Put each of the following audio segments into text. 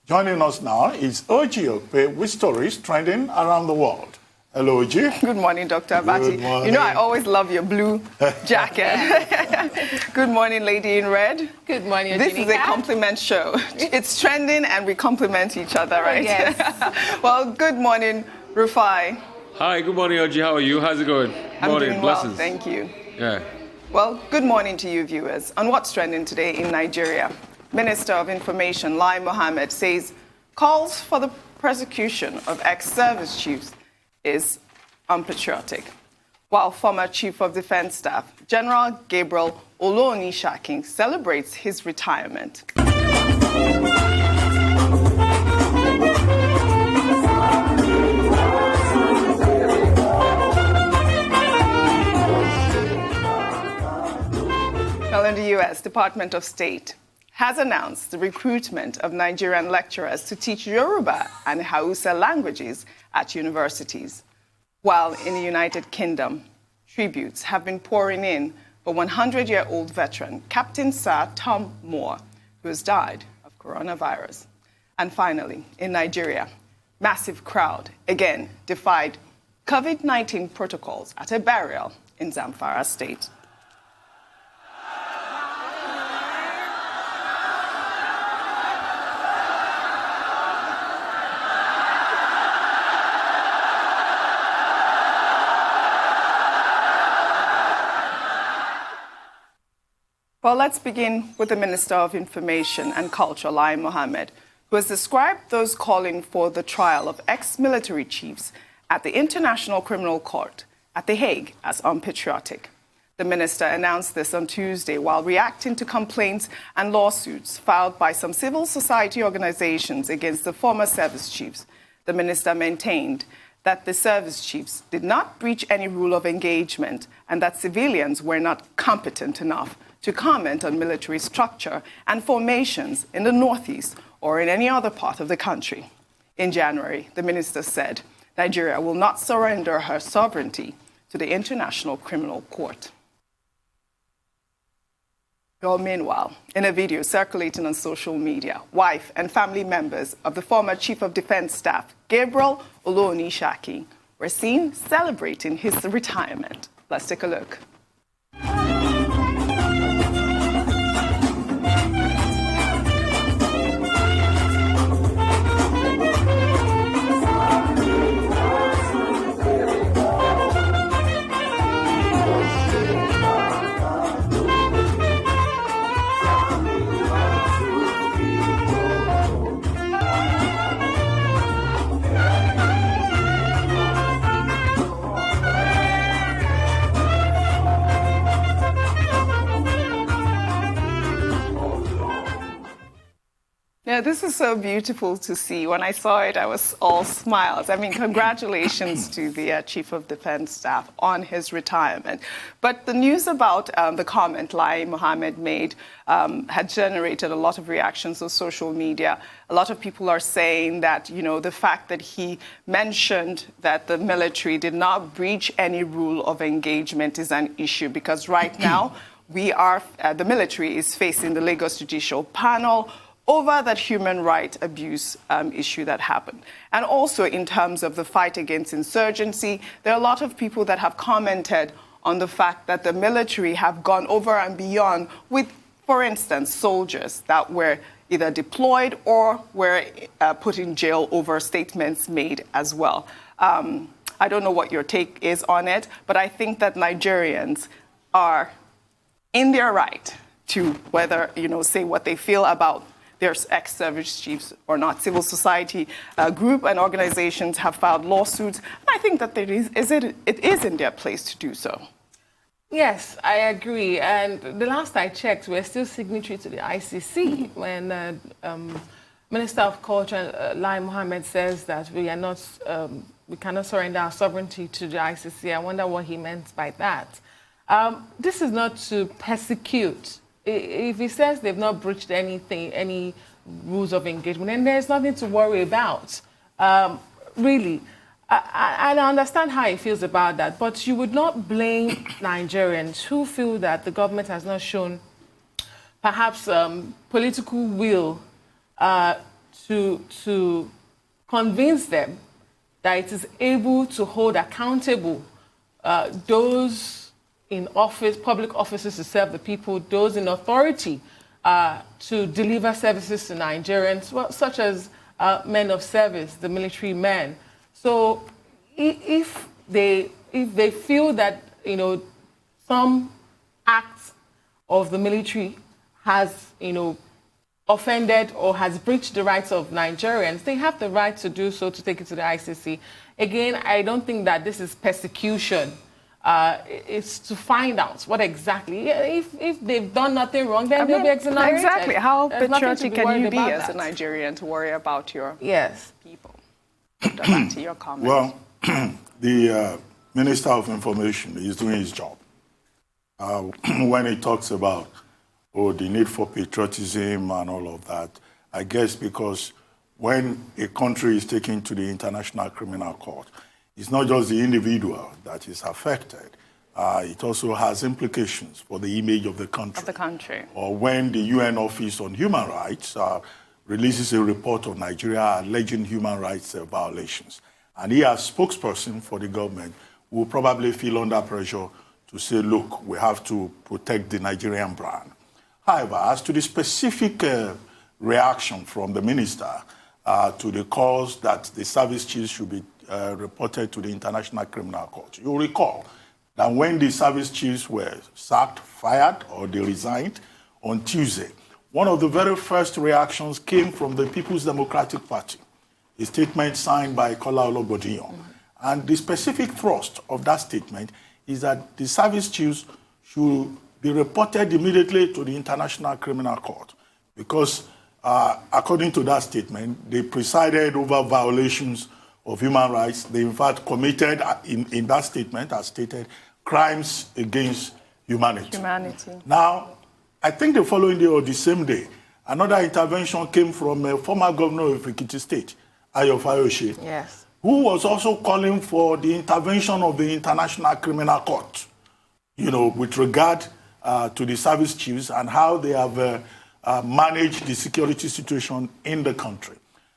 Joining us now is Okpe with stories trending around the world. Hello, Oji. Good morning, Dr. Abati. Good morning. You know, I always love your blue jacket. Good morning, lady in red. Good morning, This is a compliment show. It's trending and we compliment each other, right? Yes. Well, good morning, Rufai. Hi, good morning, Oji. How are you? How's it going? I'm Morning, doing blessings. well, thank you. Yeah. Well, good morning to you, viewers. On what's trending today in Nigeria, Minister of Information Lai Mohammed says calls for the prosecution of ex-service chiefs is unpatriotic, while former Chief of Defense Staff General Gabriel Olonishakin celebrates his retirement. Well, in the U.S., Department of State has announced the recruitment of Nigerian lecturers to teach Yoruba and Hausa languages at universities. While in the United Kingdom, tributes have been pouring in for 100-year-old veteran Captain Sir Tom Moore, who has died of coronavirus. And finally, in Nigeria, massive crowd again defied COVID-19 protocols at a burial in Zamfara State. Well, let's begin with the Minister of Information and Culture, Lai Mohammed, who has described those calling for the trial of ex-military chiefs at the International Criminal Court at The Hague as unpatriotic. The minister announced this on Tuesday while reacting to complaints and lawsuits filed by some civil society organizations against the former service chiefs. The minister maintained that the service chiefs did not breach any rule of engagement and that civilians were not competent enough to comment on military structure and formations in the Northeast or in any other part of the country. In January, the minister said Nigeria will not surrender her sovereignty to the International Criminal Court. Well, meanwhile, in a video circulating on social media, wife and family members of the former Chief of Defense Staff, Gabriel Olonishakin, were seen celebrating his retirement. Let's take a look. Yeah, this is so beautiful to see. When I saw it, I was all smiles. I mean, congratulations to the Chief of Defense Staff on his retirement. But the news about the comment Lai Mohammed made had generated a lot of reactions on social media. A lot of people are saying that, you know, the fact that he mentioned that the military did not breach any rule of engagement is an issue because right now the military is facing the Lagos Judicial Panel over that human rights abuse issue that happened. And also in terms of the fight against insurgency, there are a lot of people that have commented on the fact that the military have gone over and beyond with, for instance, soldiers that were either deployed or were put in jail over statements made as well. I don't know what your take is on it, but I think that Nigerians are in their right to whether, you know, say what they feel about their ex-service chiefs or not. Civil society group and organizations have filed lawsuits, and I think that it is in their place to do so. Yes, I agree. And the last I checked, we're still signatory to the ICC when Minister of Culture Lai Mohammed says that we cannot surrender our sovereignty to the ICC. I wonder what he meant by that. This is not to persecute. If he says they've not breached any rules of engagement, then there's nothing to worry about, really. I understand how he feels about that, but you would not blame Nigerians who feel that the government has not shown perhaps political will to convince them that it is able to hold accountable those in office, public offices to serve the people, those in authority to deliver services to Nigerians, well, such as men of service, the military men. So if they feel that, you know, some act of the military has, you know, offended or has breached the rights of Nigerians, they have the right to do so, to take it to the ICC. Again, I don't think that this is persecution. It's to find out what exactly, if they've done nothing wrong, then they'll be exonerated. Exactly. How There's patriotic can you be as that. a Nigerian to worry about your people? Back to your comment. Well, the Minister of Information is doing his job. When he talks about the need for patriotism and all of that, I guess because when a country is taken to the International Criminal Court, it's not just the individual that is affected. It also has implications for the image of the country. Or when the UN Office on Human Rights releases a report of Nigeria alleging human rights violations. And he, as spokesperson for the government, will probably feel under pressure to say, look, we have to protect the Nigerian brand. However, as to the specific reaction from the minister to the calls that the service chiefs should be reported to the International Criminal Court, you'll recall that when the service chiefs were sacked, fired, or they resigned on Tuesday, one of the very first reactions came from the People's Democratic Party, a statement signed by Kola Ologbondiyan. And the specific thrust of that statement is that the service chiefs should be reported immediately to the International Criminal Court because, according to that statement, they presided over violations of human rights. They, in fact, committed, in that statement, as stated, crimes against humanity. Now, I think the following day or the same day, another intervention came from a former governor of Ekiti State, Ayo Fayose, yes, who was also calling for the intervention of the International Criminal Court, you know, with regard to the service chiefs and how they have managed the security situation in the country.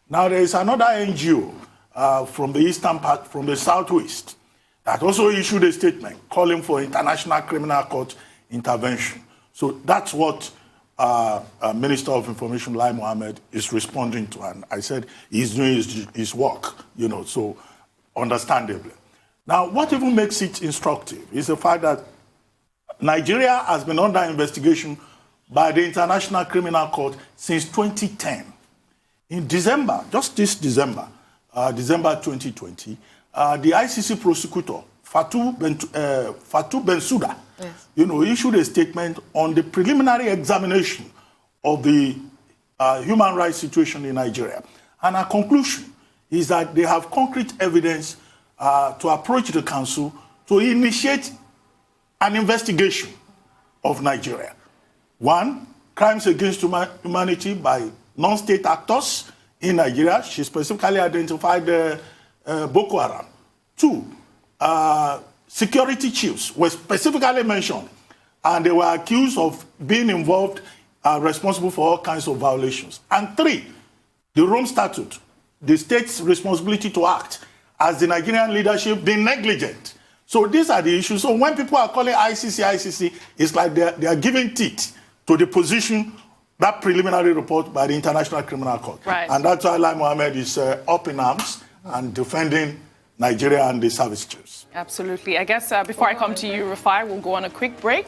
Now, there is another NGO from the eastern part, from the southwest, that also issued a statement calling for International Criminal Court intervention. So that's what Minister of Information Lai Mohammed is responding to, and I said he's doing his work, you know, so understandably. Now, what even makes it instructive is the fact that Nigeria has been under investigation by the International Criminal Court since 2010. In December, just this December, December 2020, the ICC prosecutor, Fatou Bensouda, yes, you know, issued a statement on the preliminary examination of the human rights situation in Nigeria. And our conclusion is that they have concrete evidence to approach the council to initiate an investigation of Nigeria. One, crimes against humanity by non-state actors in Nigeria. She specifically identified Boko Haram. Two, security chiefs were specifically mentioned, and they were accused of being involved, responsible for all kinds of violations. And three, the Rome Statute, the state's responsibility to act as the Nigerian leadership being negligent. So these are the issues. So when people are calling ICC, it's like they are giving teeth to the position, that preliminary report by the International Criminal Court. Right. And that's why Lai Mohammed is up in arms and defending Nigeria and the service chiefs. Absolutely. I guess before I come to you, Rufai, we'll go on a quick break.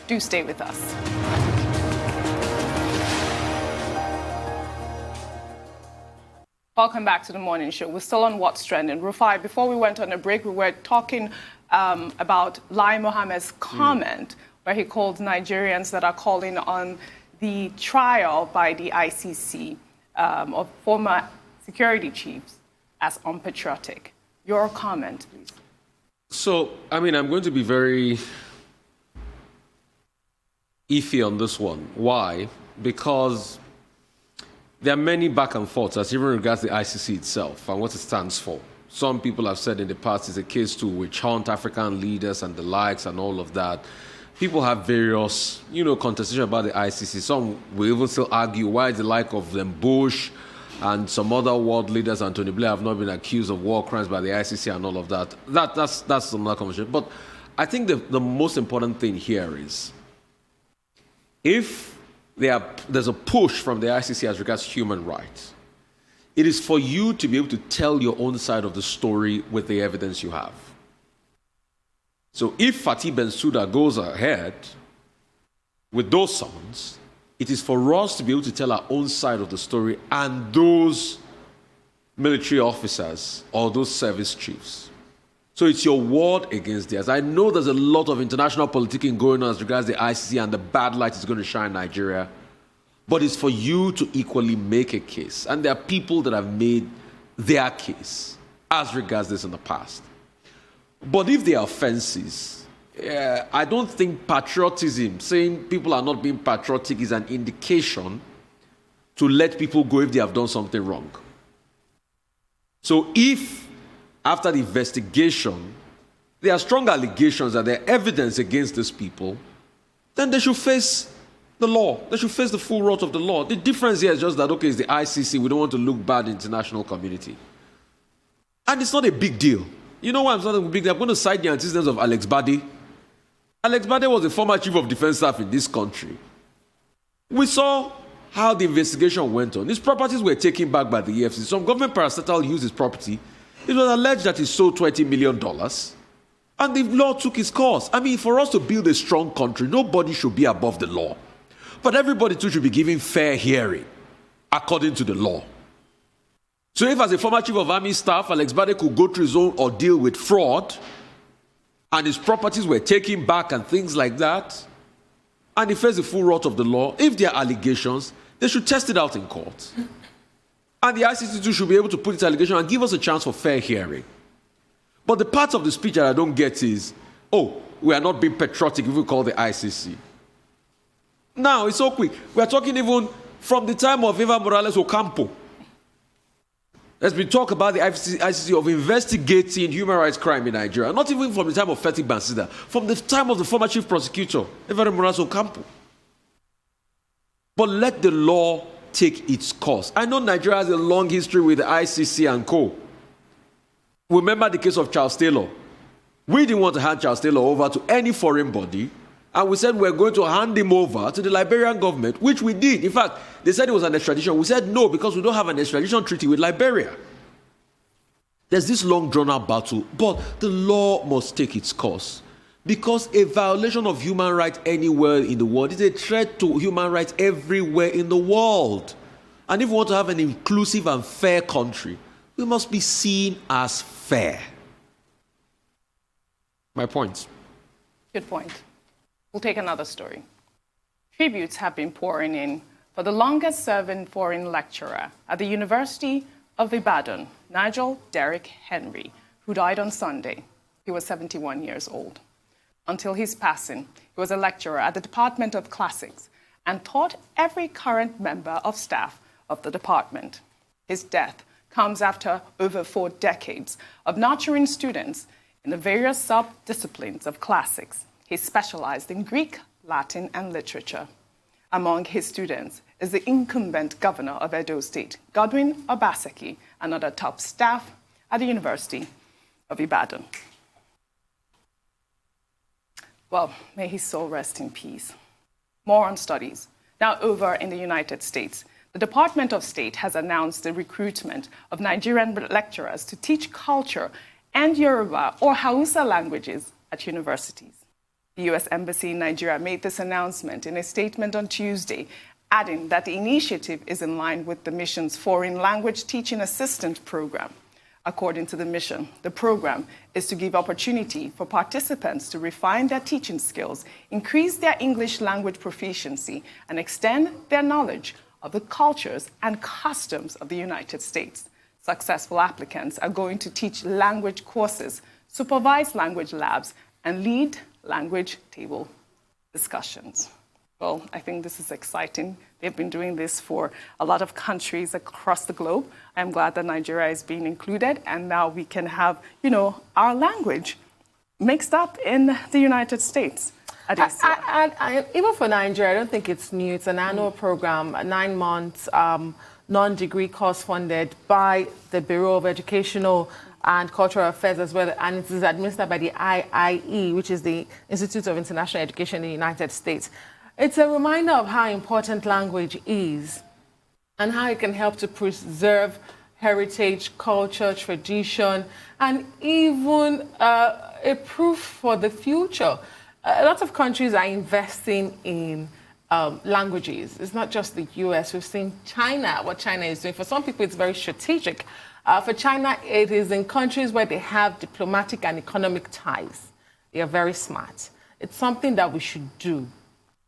Do stay with us. Welcome back to the morning show. We're still on What's Trending. Rufai, before we went on a break, we were talking about Lai Mohammed's comment where he called Nigerians that are calling on the trial by the ICC of former security chiefs as unpatriotic. Your comment, please. So, I mean, I'm going to be very iffy on this one. Why? Because there are many back and forths as even regards the ICC itself and what it stands for. Some people have said in the past it's a case to witch hunt African leaders and the likes and all of that. People have various, contestation about the ICC. Some will even still argue why the like of them Bush and some other world leaders, Anthony Blair, have not been accused of war crimes by the ICC and all of that. That's another conversation. But I think the most important thing here is if there's a push from the ICC as regards human rights, it is for you to be able to tell your own side of the story with the evidence you have. So if Fatih Bensouda goes ahead with those summons, it is for us to be able to tell our own side of the story and those military officers or those service chiefs. So it's your word against theirs. I know there's a lot of international politicking going on as regards the ICC and the bad light is going to shine Nigeria, but it's for you to equally make a case. And there are people that have made their case as regards this in the past. But if there are offenses, I don't think patriotism, saying people are not being patriotic, is an indication to let people go if they have done something wrong. So if, after the investigation, there are strong allegations that there are evidence against these people, then they should face the law. They should face the full wrath of the law. The difference here is just that, okay, it's the ICC. We don't want to look bad in the international community. And it's not a big deal. You know why it's not a big deal? I'm going to cite the antecedents of Alex Bade. Alex Bade was the former chief of defense staff in this country. We saw how the investigation went on. His properties were taken back by the EFCC. Some government parastatal used his property. It was alleged that he sold $20 million. And the law took its course. I mean, for us to build a strong country, nobody should be above the law. But everybody too should be given fair hearing according to the law. So if as a former chief of army staff, Alex Bade could go through his own ordeal with fraud, and his properties were taken back and things like that, and he faced the full wrath of the law, if there are allegations, they should test it out in court. And the ICC too should be able to put its allegation and give us a chance for fair hearing. But the part of the speech that I don't get is, oh, we are not being patriotic if we call the ICC. Now, it's so quick. We are talking even from the time of Eva Morales Ocampo. There's been talk about the ICC of investigating human rights crime in Nigeria. Not even from the time of Fatih Bensouda, from the time of the former chief prosecutor, Eva Morales Ocampo. But let the law take its course. I know Nigeria has a long history with the ICC and co. Remember the case of Charles Taylor. We didn't want to hand Charles Taylor over to any foreign body, and we said we're going to hand him over to the Liberian government, which we did. In fact, they said it was an extradition. We said no, because we don't have an extradition treaty with Liberia. There's this long drawn-out battle, but the law must take its course. Because a violation of human rights anywhere in the world is a threat to human rights everywhere in the world. And if we want to have an inclusive and fair country, we must be seen as fair. My point. Good point. We'll take another story. Tributes have been pouring in for the longest-serving foreign lecturer at the University of Ibadan, Nigel Derrick Henry, who died on Sunday. He was 71 years old. Until his passing, he was a lecturer at the Department of Classics and taught every current member of staff of the department. His death comes after over 4 decades of nurturing students in the various sub-disciplines of classics. He specialized in Greek, Latin, and literature. Among his students is the incumbent governor of Edo State, Godwin Obaseki, and other top staff at the University of Ibadan. Well, may his soul rest in peace. More on studies. Now over in the United States, the Department of State has announced the recruitment of Nigerian lecturers to teach culture and Yoruba or Hausa languages at universities. The U.S. Embassy in Nigeria made this announcement in a statement on Tuesday, adding that the initiative is in line with the mission's Foreign Language Teaching Assistant Program. According to the mission, the program is to give opportunity for participants to refine their teaching skills, increase their English language proficiency, and extend their knowledge of the cultures and customs of the United States. Successful applicants are going to teach language courses, supervise language labs, and lead language table discussions. Well, I think this is exciting. They've been doing this for a lot of countries across the globe. I'm glad that Nigeria is being included, and now we can have, our language mixed up in the United States. Even for Nigeria, I don't think it's new. It's an annual program, 9 months. non-degree course funded by the Bureau of Educational and Cultural Affairs as well, and it is administered by the IIE, which is the Institute of International Education in the United States. It's a reminder of how important language is and how it can help to preserve heritage, culture, tradition, and even a proof for the future. A lot of countries are investing in languages. It's not just the US. We've seen China, what China is doing. For some people, it's very strategic. For China, it is in countries where they have diplomatic and economic ties. They are very smart. It's something that we should do.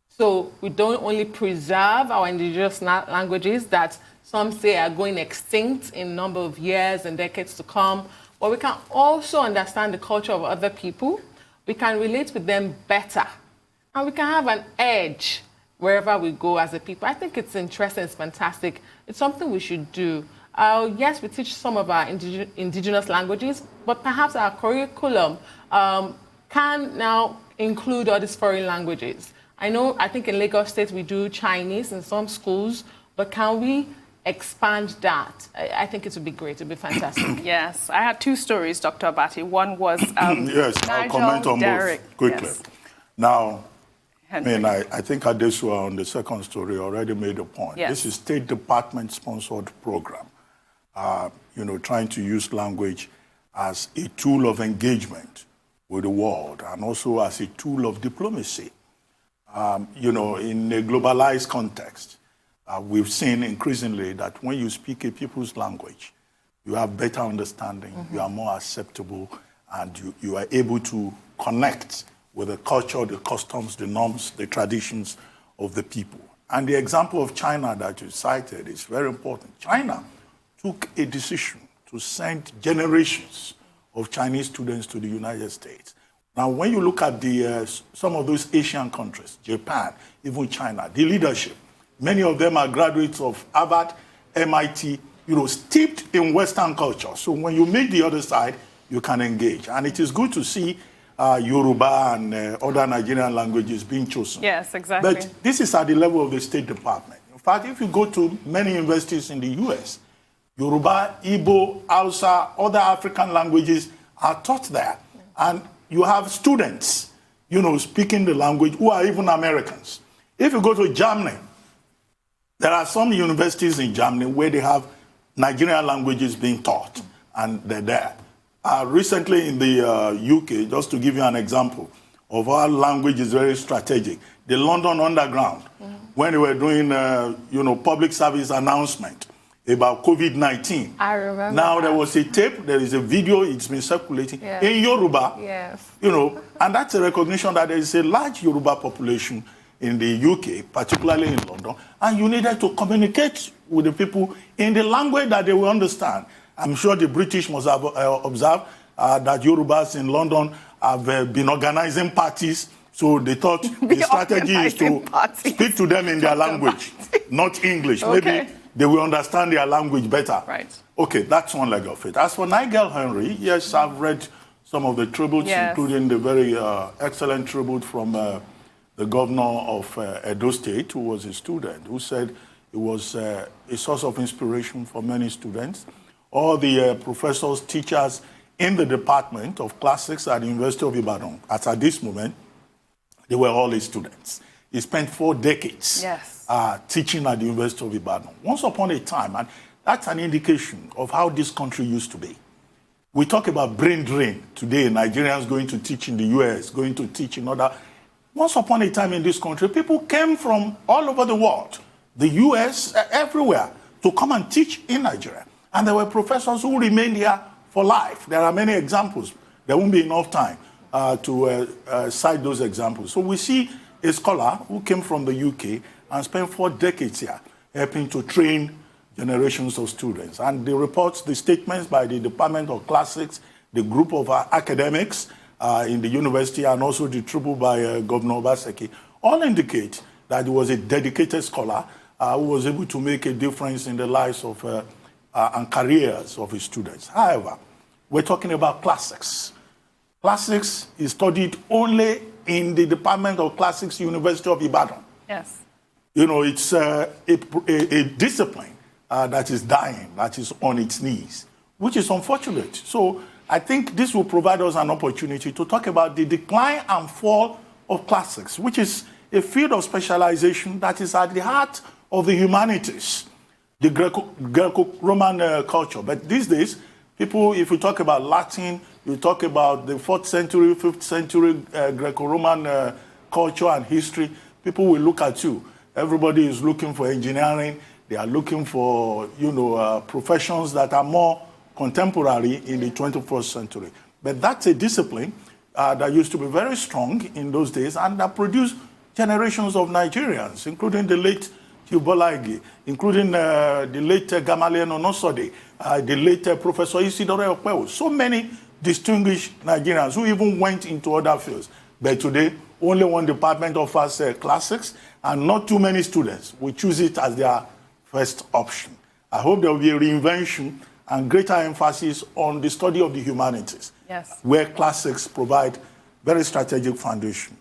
So we don't only preserve our indigenous languages that some say are going extinct in a number of years and decades to come, but we can also understand the culture of other people. We can relate with them better, and we can have an edge wherever we go as a people. I think it's interesting, it's fantastic. It's something we should do. Yes, we teach some of our indigenous languages, but perhaps our curriculum can now include all these foreign languages. I think in Lagos State we do Chinese in some schools, but can we expand that? I think it would be great. It would be fantastic. Yes, I had two stories, Dr. Abati. One was yes, I'll comment on both quickly. Yes. Now, I think Adesua on the second story already made a point. Yes. This is State Department-sponsored program, trying to use language as a tool of engagement with the world and also as a tool of diplomacy. In a globalized context, we've seen increasingly that when you speak a people's language, you have better understanding, you are more acceptable, and you are able to connect with the culture, the customs, the norms, the traditions of the people. And the example of China that you cited is very important. China took a decision to send generations of Chinese students to the United States. Now, when you look at some of those Asian countries, Japan, even China, the leadership, many of them are graduates of Harvard, MIT, steeped in Western culture. So when you meet the other side, you can engage. And it is good to see Yoruba and other Nigerian languages being chosen. Yes, exactly. But this is at the level of the State Department. In fact, if you go to many universities in the US, Yoruba, Igbo, Hausa, other African languages are taught there. And you have students, speaking the language who are even Americans. If you go to Germany, there are some universities in Germany where they have Nigerian languages being taught, and they're there. Recently in the UK, just to give you an example of how language is very strategic, the London Underground, when they were doing, public service announcement about COVID-19. I remember. Now there was a tape, there is a video, it's been circulating in Yoruba. Yes. And that's a recognition that there is a large Yoruba population in the UK, particularly in London, and you needed to communicate with the people in the language that they will understand. I'm sure the British must have observed that Yorubas in London have been organizing parties, so they thought the strategy is to speak to them in their language, not English. Okay. Maybe they will understand their language better. Right. Okay, that's one leg of it. As for Nigel Henry, yes, I've read some of the tributes, including the very excellent tribute from the governor of Edo State, who was a student, who said it was a source of inspiration for many students. All the professors, teachers in the Department of Classics at the University of Ibadan, at this moment, they were all his students. He spent 4 decades teaching at the University of Ibadan. Once upon a time, and that's an indication of how this country used to be. We talk about brain drain today, Nigerians going to teach in the US, going to teach in other. Once upon a time in this country, people came from all over the world, the US, everywhere, to come and teach in Nigeria. And there were professors who remained here for life. There are many examples. There won't be enough time to cite those examples. So we see a scholar who came from the UK and spent 4 decades here, helping to train generations of students. And the reports, the statements by the Department of Classics, the group of academics in the university, and also the tribute by Governor Obaseki, all indicate that he was a dedicated scholar who was able to make a difference in the lives of and careers of his students. However, we're talking about classics. Classics is studied only in the Department of Classics, University of Ibadan. Yes. It's a discipline that is dying, that is on its knees, which is unfortunate. So I think this will provide us an opportunity to talk about the decline and fall of classics, which is a field of specialization that is at the heart of the humanities, the Greco-Roman culture. But these days, people, if we talk about Latin, you talk about the 4th century, 5th century Greco-Roman culture and history, people will look at you. Everybody is looking for engineering. They are looking for, professions that are more contemporary in the 21st century. But that's a discipline that used to be very strong in those days and that produced generations of Nigerians, including the late Tubolaigi, including the late Gamaliel Onosode, the late Professor Isidore Okpe. So many distinguished Nigerians who even went into other fields. But today, only one department offers classics, and not too many students will choose it as their first option. I hope there will be a reinvention and greater emphasis on the study of the humanities, yes, where classics provide very strategic foundation.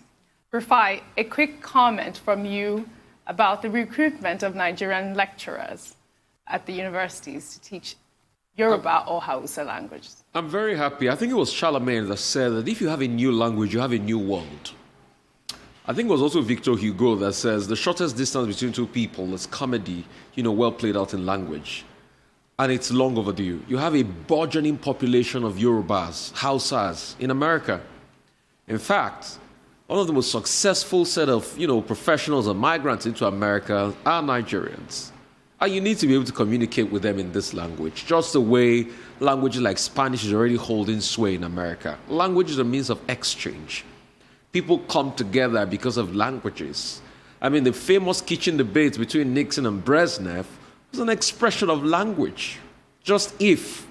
Rufai, a quick comment from you about the recruitment of Nigerian lecturers at the universities to teach Yoruba or Hausa languages. I'm very happy. I think it was Charlemagne that said that if you have a new language, you have a new world. I think it was also Victor Hugo that says the shortest distance between two people is comedy, well played out in language. And it's long overdue. You have a burgeoning population of Yorubas, Hausas in America. In fact, one of the most successful set of, professionals or migrants into America are Nigerians. And you need to be able to communicate with them in this language, just the way languages like Spanish is already holding sway in America. Language is a means of exchange. People come together because of languages. I mean, the famous kitchen debate between Nixon and Brezhnev was an expression of language. Just if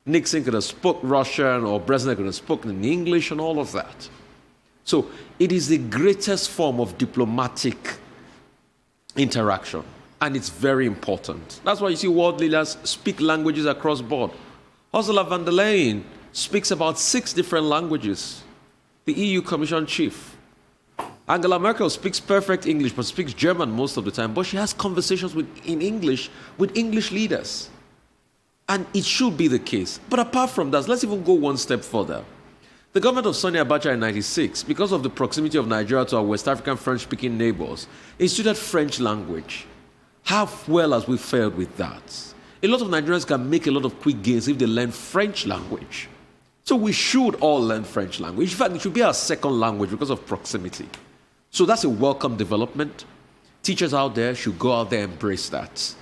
Nixon could have spoken Russian or Brezhnev could have spoken in English and all of that. So it is the greatest form of diplomatic interaction, and it's very important. That's why you see world leaders speak languages across board. Ursula von der Leyen speaks about 6 different languages. The EU Commission chief. Angela Merkel speaks perfect English, but speaks German most of the time, but she has conversations in English with English leaders. And it should be the case. But apart from that, let's even go one step further. The government of Sani Abacha in 1996, because of the proximity of Nigeria to our West African French-speaking neighbors, instituted French language. How well has we fared with that? A lot of Nigerians can make a lot of quick gains if they learn French language. So we should all learn French language. In fact, it should be our second language because of proximity. So that's a welcome development. Teachers out there should go out there and embrace that.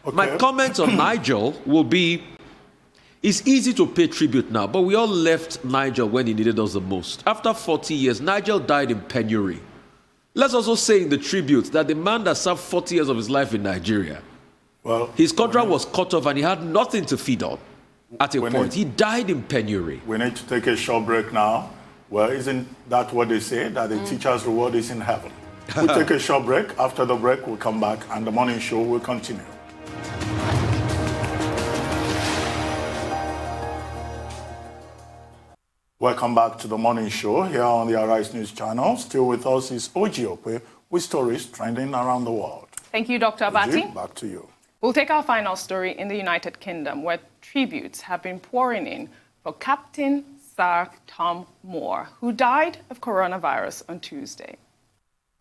Okay. My comments on Nigel will be, it's easy to pay tribute now, but we all left Nigel when he needed us the most. After 40 years, Nigel died in penury. Let's also say in the tribute that the man that served 40 years of his life in Nigeria, his contract was cut off and he had nothing to feed on. At a point, he died in penury. We need to take a short break now. Well, isn't that what they say, that the teacher's reward is in heaven? We'll take a short break. After the break, we'll come back and the morning show will continue. Welcome back to the morning show here on the Arise News channel. Still with us is Okpe with stories trending around the world. Thank you, Dr. Abati. Back to you. We'll take our final story in the United Kingdom, where tributes have been pouring in for Captain Sir Tom Moore, who died of coronavirus on Tuesday.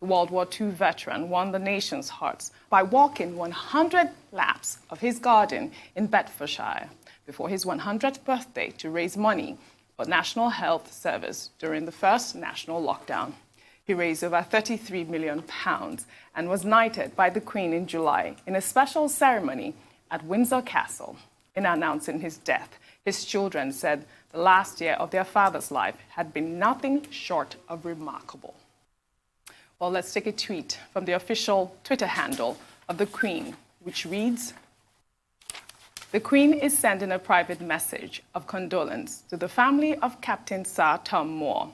The World War II veteran won the nation's hearts by walking 100 laps of his garden in Bedfordshire before his 100th birthday to raise money for National Health Service during the first national lockdown. He raised over £33 million and was knighted by the Queen in July in a special ceremony at Windsor Castle. In announcing his death, his children said the last year of their father's life had been nothing short of remarkable. Well, let's take a tweet from the official Twitter handle of the Queen, which reads, "The Queen is sending a private message of condolence to the family of Captain Sir Tom Moore.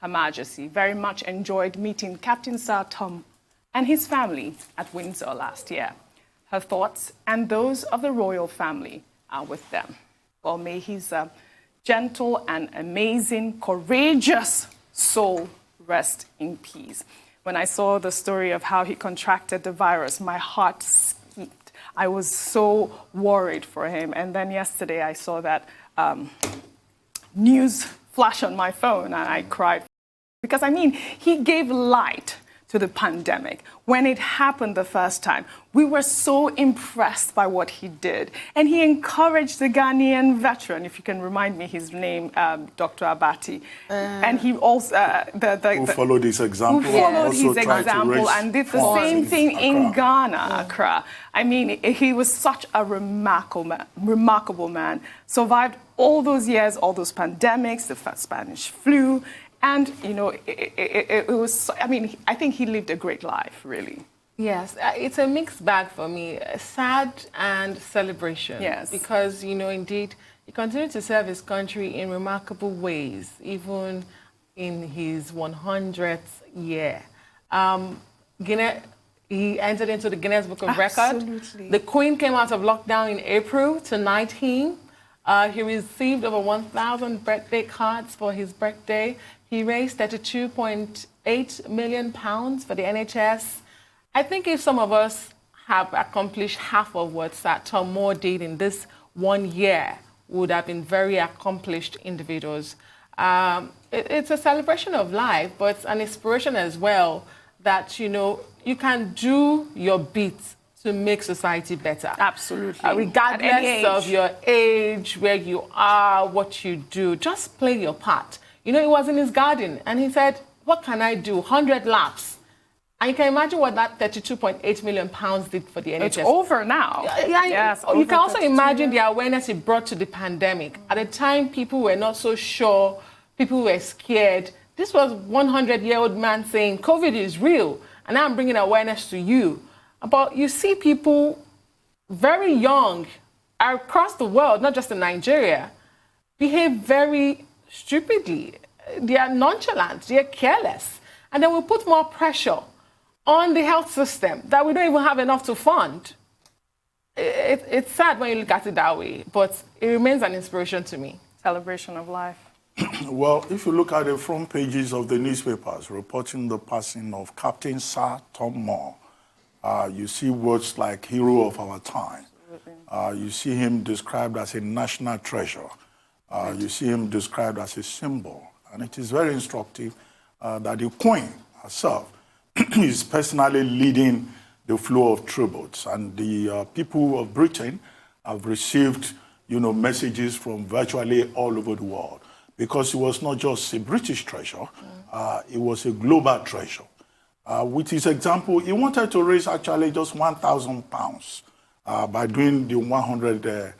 Her Majesty very much enjoyed meeting Captain Sir Tom and his family at Windsor last year. Her thoughts and those of the royal family are with them. Well, may his gentle and amazing, courageous soul rest in peace." When I saw the story of how he contracted the virus, my heart skipped. I was so worried for him. And then yesterday I saw that news flash on my phone, and I cried. Because, I mean, he gave light to the pandemic. When it happened the first time, we were so impressed by what he did. And he encouraged the Ghanaian veteran, if you can remind me his name, Dr. Abati. And he also... who followed his example. Who followed his example and did the same thing in Ghana, Accra. I mean, he was such a remarkable man. Survived all those years, all those pandemics, the Spanish flu. And, you know, it was, I mean, I think he lived a great life, really. Yes, it's a mixed bag for me, sad and celebration. Yes. Because, you know, indeed, he continued to serve his country in remarkable ways, even in his 100th year. He entered into the Guinness Book of Records. Absolutely. The Queen came out of lockdown in April 2019. He received over 1,000 birthday cards for his birthday. He raised £32.8 million for the NHS. I think if some of us have accomplished half of what Sir Tom Moore did in this 1 year, we would have been very accomplished individuals. It's a celebration of life, but an inspiration as well that, you know, you can do your bit to make society better. Absolutely. Regardless of your age, where you are, what you do, just play your part. You know, he was in his garden and he said, what can I do? 100 laps. And you can imagine what that £32.8 million did for the NHS. It's over now. Yes. You can also imagine the awareness he brought to the pandemic. At the time, people were not so sure. People were scared. This was 100-year-old man saying, COVID is real. And now I'm bringing awareness to you. But you see people very young across the world, not just in Nigeria, behave very stupidly. They are nonchalant, they are careless. And then we put more pressure on the health system that we don't even have enough to fund. It's sad when you look at it that way, but it remains an inspiration to me. Celebration of life. Well, if you look at the front pages of the newspapers reporting the passing of Captain Sir Tom Moore, you see words like hero of our time. You see him described as a national treasure. You see him described as a symbol. And it is very instructive that the Queen herself is personally leading the flow of tributes. And the people of Britain have received, you know, messages from virtually all over the world. Because he was not just a British treasure, it was a global treasure. With his example, he wanted to raise actually just £1,000 by doing the 100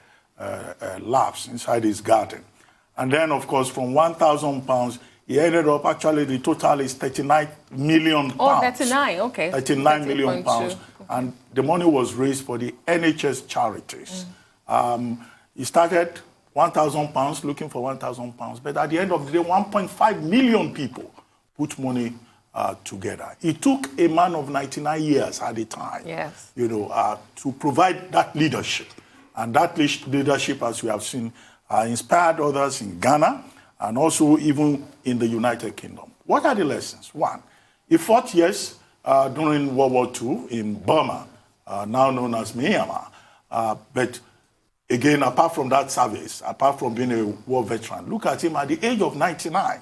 laps inside his garden. And then, of course, from £1,000, he ended up actually the total is £39 million. Oh, 39, okay. £39 million. And the money was raised for the NHS charities. He started £1,000, looking for £1,000, but at the end of the day, 1.5 million people put money together. It took a man of 99 years at the time, yes, you know, to provide that leadership. And that leadership, as we have seen, inspired others in Ghana and also even in the United Kingdom. What are the lessons? One, he fought, yes, during World War II in Burma, now known as Myanmar. But again, apart from that service, apart from being a war veteran, look at him at the age of 99,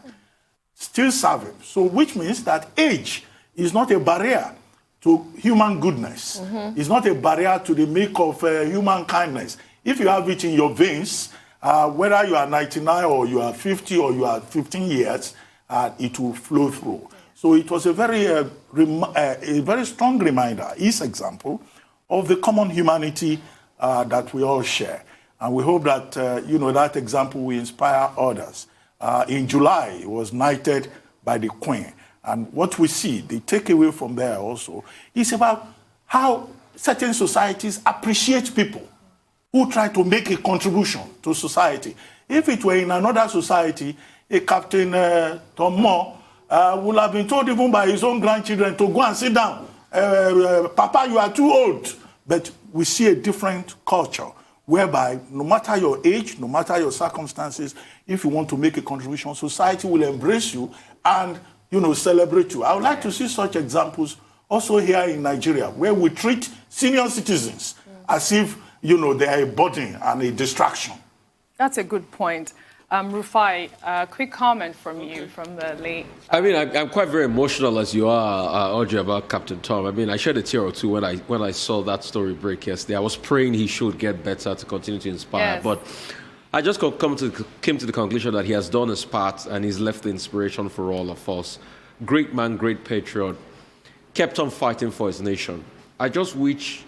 still serving. So which means that age is not a barrier to human goodness. It's not a barrier to the make of human kindness. If you have it in your veins, whether you are 99 or you are 50 or you are 15 years, it will flow through. So it was a very strong reminder, his example, of the common humanity that we all share. And we hope that, you know, that example will inspire others. In July, he was knighted by the Queen. And what we see, the takeaway from there also, is about how certain societies appreciate people who try to make a contribution to society. If it were in another society, a Captain Tom Moore would have been told even by his own grandchildren to go and sit down. Papa, you are too old. But we see a different culture whereby no matter your age, no matter your circumstances, if you want to make a contribution, society will embrace you and, you know, celebrate you. I would like to see such examples also here in Nigeria, where we treat senior citizens as if, you know, they are a burden and a distraction. That's a good point. Rufai, a quick comment from you, from the late... I mean, I'm quite very emotional as you are, Audrey, about Captain Tom. I mean, I shed a tear or two when I saw that story break yesterday. I was praying he should get better to continue to inspire. Yes. But I just came to the conclusion that he has done his part and he's left the inspiration for all of us. Great man, great patriot, kept on fighting for his nation. I just wish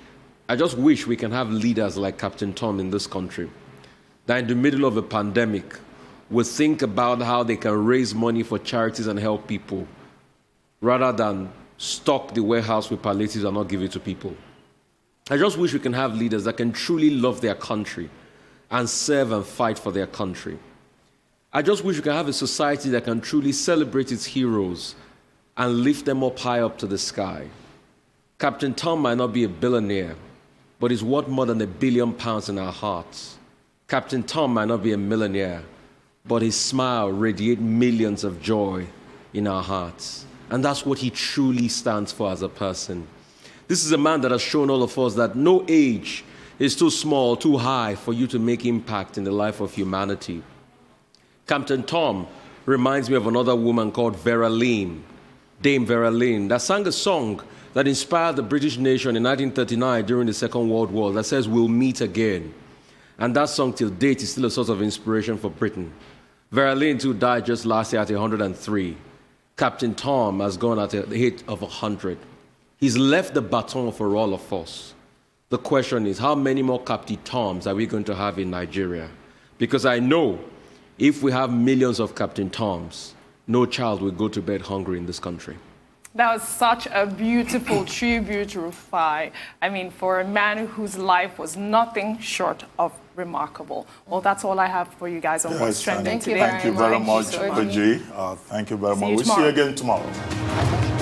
we can have leaders like Captain Tom in this country, that in the middle of a pandemic will think about how they can raise money for charities and help people, rather than stock the warehouse with palliatives and not give it to people. I just wish we can have leaders that can truly love their country and serve and fight for their country. I just wish we can have a society that can truly celebrate its heroes and lift them up high up to the sky. Captain Tom might not be a billionaire, but he's worth more than £1 billion in our hearts. Captain Tom might not be a millionaire, but his smile radiates millions of joy in our hearts. And that's what he truly stands for as a person. This is a man that has shown all of us that no age is too small, too high for you to make impact in the life of humanity. Captain Tom reminds me of another woman called Vera Lynn, Dame Vera Lynn, that sang a song that inspired the British nation in 1939 during the Second World War that says, "We'll meet again." And that song till date is still a source of inspiration for Britain. Vera Lynn too died just last year at 103. Captain Tom has gone at the age of 100. He's left the baton for all of us. The question is, how many more Captain Toms are we going to have in Nigeria? Because I know if we have millions of Captain Toms, no child will go to bed hungry in this country. That was such a beautiful tribute to Rufai. I mean, for a man whose life was nothing short of remarkable. Well, that's all I have for you guys on What's Trending today. Thank you very much, Oji. Thank you very much. We'll see you again tomorrow.